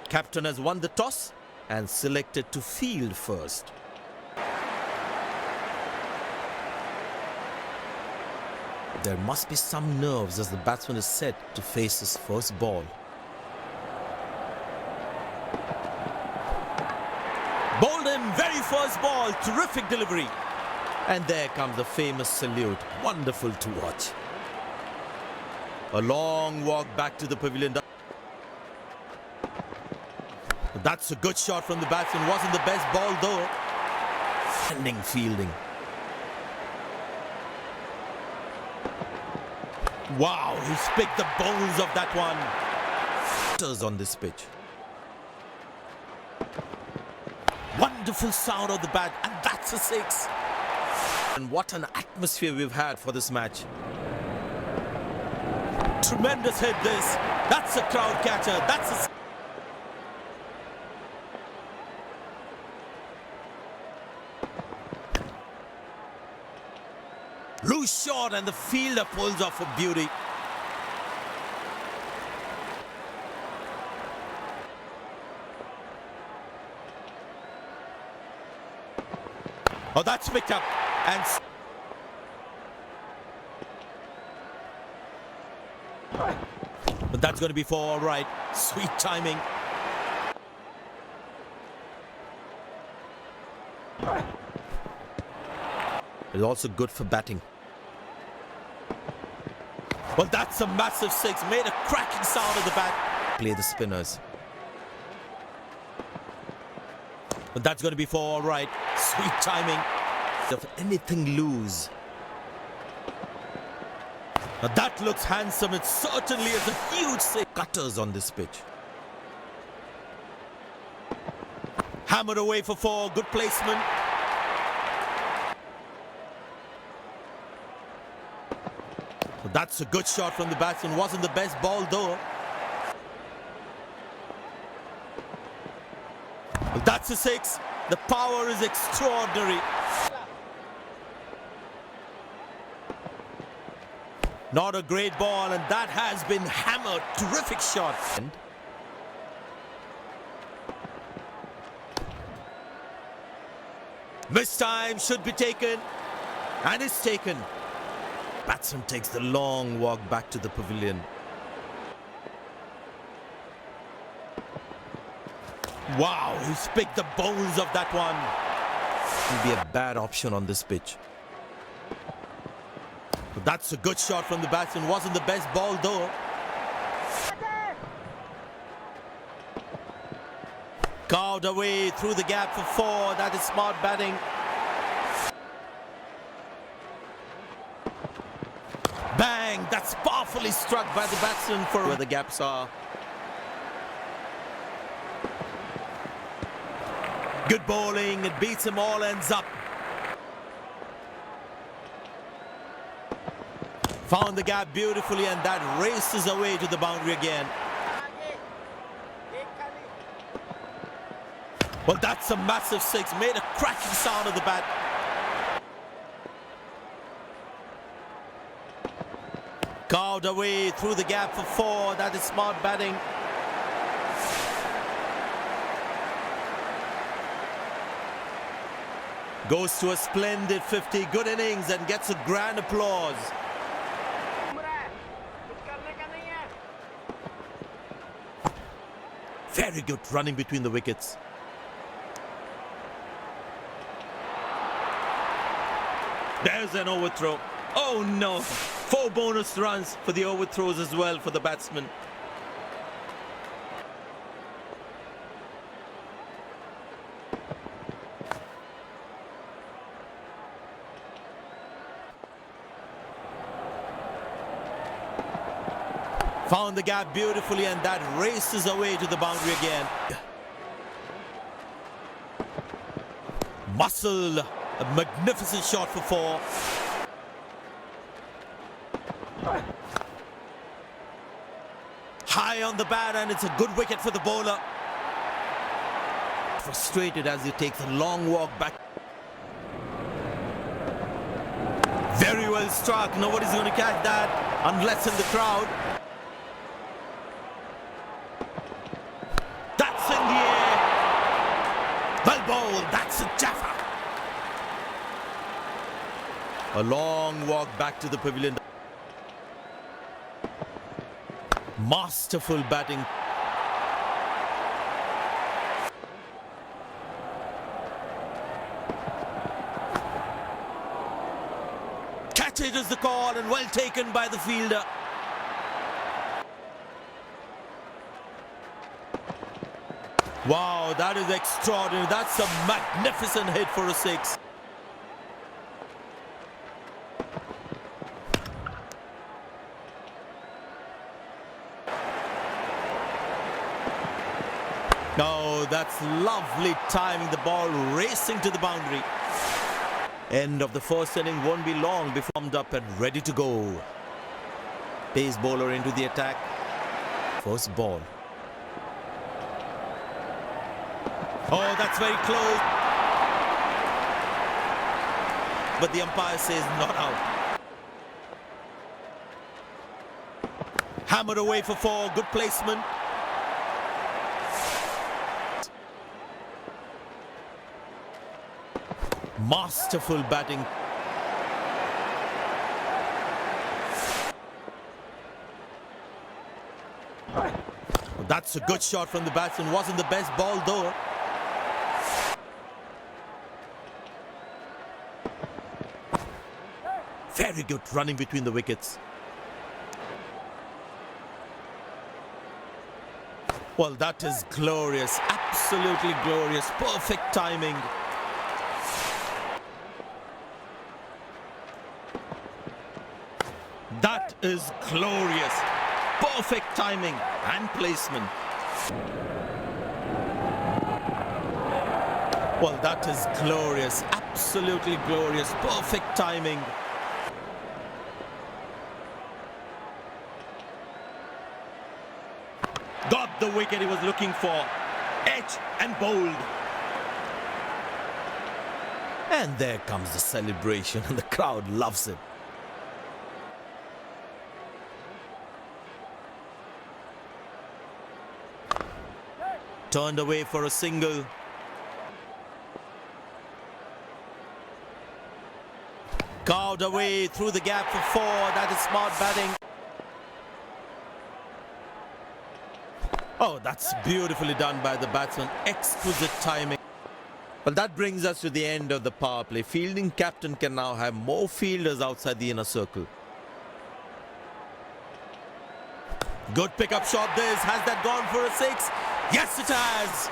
Captain has won the toss and selected to field first. There must be some nerves as the batsman is set to face his first ball. Bowled him, very first ball, terrific delivery. And there comes the famous salute, wonderful to watch. A long walk back to the pavilion. That's a good shot from the batsman, wasn't the best ball though. Standing fielding. Wow, he's picked the bones of that one. On this pitch. Wonderful sound of the bat, and that's a six. And what an atmosphere we've had for this match. Tremendous hit this. That's a crowd catcher. That's a... Loose shot and the fielder pulls off a beauty. Oh, that's picked up. And but that's going to be for all right. Sweet timing. It's also good for batting. Well, that's a massive six. Made a cracking sound of the bat. Play the spinners. But that's going to be for all right. Sweet timing. If anything loose. Now that looks handsome. It certainly is a huge six. Cutters on this pitch. Hammered away for four. Good placement. That's a good shot from the batsman. Wasn't the best ball though. That's a six. The power is extraordinary. Not a great ball, and that has been hammered. Terrific shot. This time should be taken, and it's taken. Batsman takes the long walk back to the pavilion. Wow, he's picked the bones of that one. Will be a bad option on this pitch. But that's a good shot from the batsman. Wasn't the best ball though. Carved away through the gap for four. That is smart batting. Bang! That's powerfully struck by the batsman for where the gaps are. Good bowling, it beats him all, ends up. Found the gap beautifully, and that races away to the boundary again. Well, that's a massive six. Made a cracking sound of the bat. Carved away through the gap for four. That is smart batting. Goes to a splendid 50. Good innings and gets a grand applause. Very good running between the wickets. There's an overthrow. Oh no! 4 bonus runs for the overthrows as well for the batsman. Found the gap beautifully, and that races away to the boundary again. Muscle, a magnificent shot for four. High on the bat, and it's a good wicket for the bowler. Frustrated as he takes a long walk back. Very well struck. Nobody's going to catch that unless in the crowd. That's that's a jaffa. A long walk back to the pavilion. Masterful batting. Catch it is the call, and well taken by the fielder. Wow, that is extraordinary. That's a magnificent hit for a six. No, that's lovely timing. The ball racing to the boundary. End of the first inning won't be long before warmed up and ready to go. Pace bowler into the attack. First ball. Oh, that's very close. But the umpire says not out. Hammered away for four. Good placement. Masterful batting. That's a good shot from the batsman. Wasn't the best ball though. Very good running between the wickets. Well, that is glorious. Absolutely glorious. Perfect timing. That is glorious. Perfect timing and placement. Well, that is glorious. Absolutely glorious. Perfect timing. Got the wicket he was looking for. Edge and bowled. And there comes the celebration, and the crowd loves it. Turned away for a single. Carved away through the gap for four. That is smart batting. Oh, that's beautifully done by the batsman. Exquisite timing. Well, that brings us to the end of the power play. Fielding captain can now have more fielders outside the inner circle. Good pickup shot this. Has that gone for a six? Yes, it has.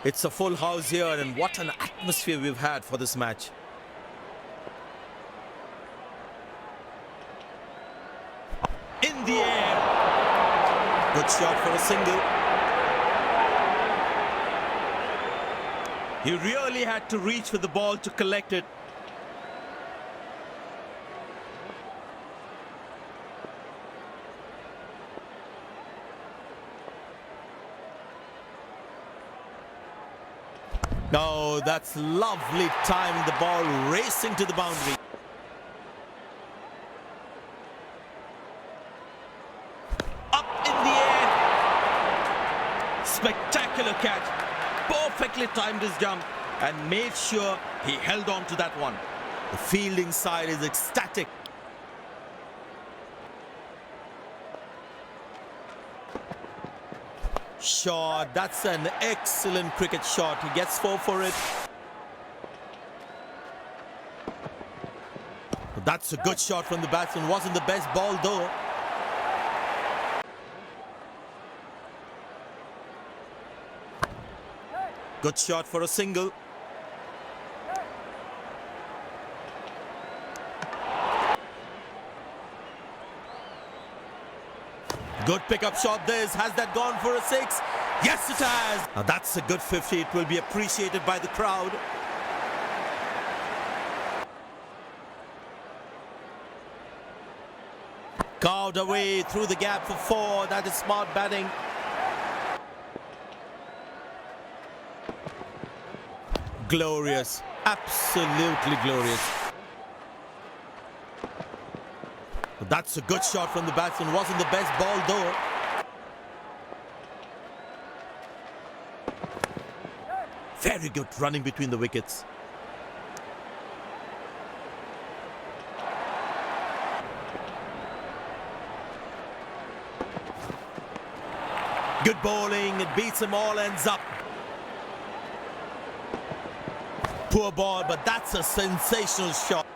It's a full house here, and what an atmosphere we've had for this match. In the air. Good shot for a single. He really had to reach for the ball to collect it. No, that's lovely timing. The ball racing to the boundary. Up in the air. Spectacular catch. Perfectly timed his jump and made sure he held on to that one. The fielding side is ecstatic. Shot. That's an excellent cricket shot. He gets four for it. That's a good shot from the batsman. Wasn't the best ball though. Good shot for a single. Good pickup shot this. Has that gone for a six? Yes, it has. Now that's a good 50. It will be appreciated by the crowd. Carved away through the gap for four. That is smart batting. Glorious. Absolutely glorious. That's a good shot from the batsman. Wasn't the best ball though. Very good running between the wickets. Good bowling, it beats them all, ends up. Poor ball, but that's a sensational shot.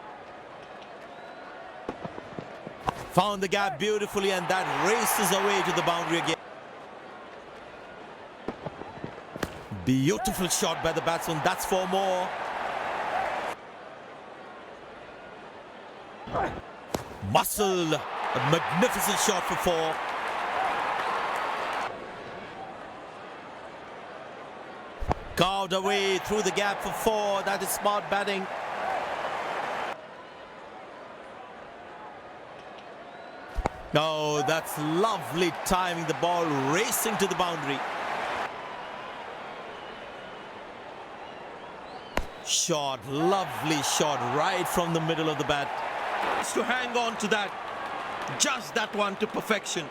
Found the gap beautifully, and that races away to the boundary again. Beautiful shot by the batsman, that's 4 more. Muscle, a magnificent shot for 4. Carved away through the gap for 4. That is smart batting. Oh, that's lovely timing. The ball racing to the boundary. Shot, lovely shot right from the middle of the bat. Just to hang on to that. Just that one to perfection.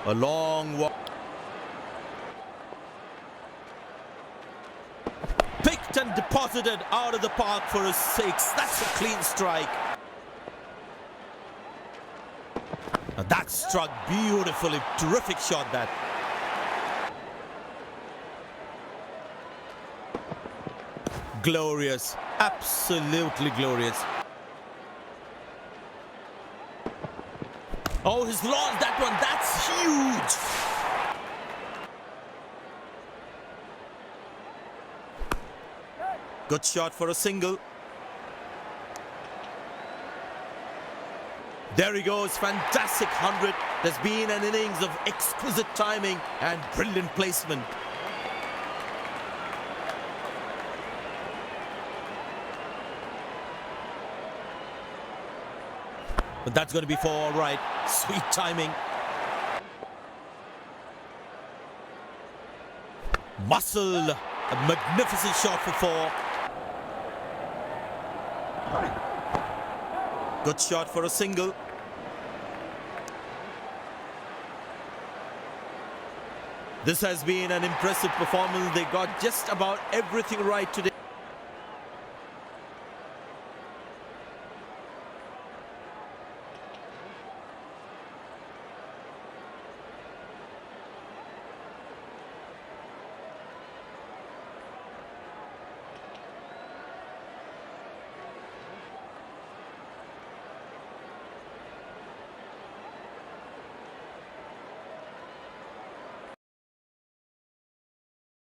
A long walk. Picked and deposited out of the park for a 6. That's a clean strike. Now that struck beautifully. Terrific shot that. Glorious. Absolutely glorious. Oh, he's lost that one. That's huge. Good shot for a single. There he goes, fantastic 100. There's been an innings of exquisite timing and brilliant placement. But that's going to be 4 all right. Sweet timing. Muscle, a magnificent shot for 4. Good shot for a single. This has been an impressive performance. They got just about everything right today.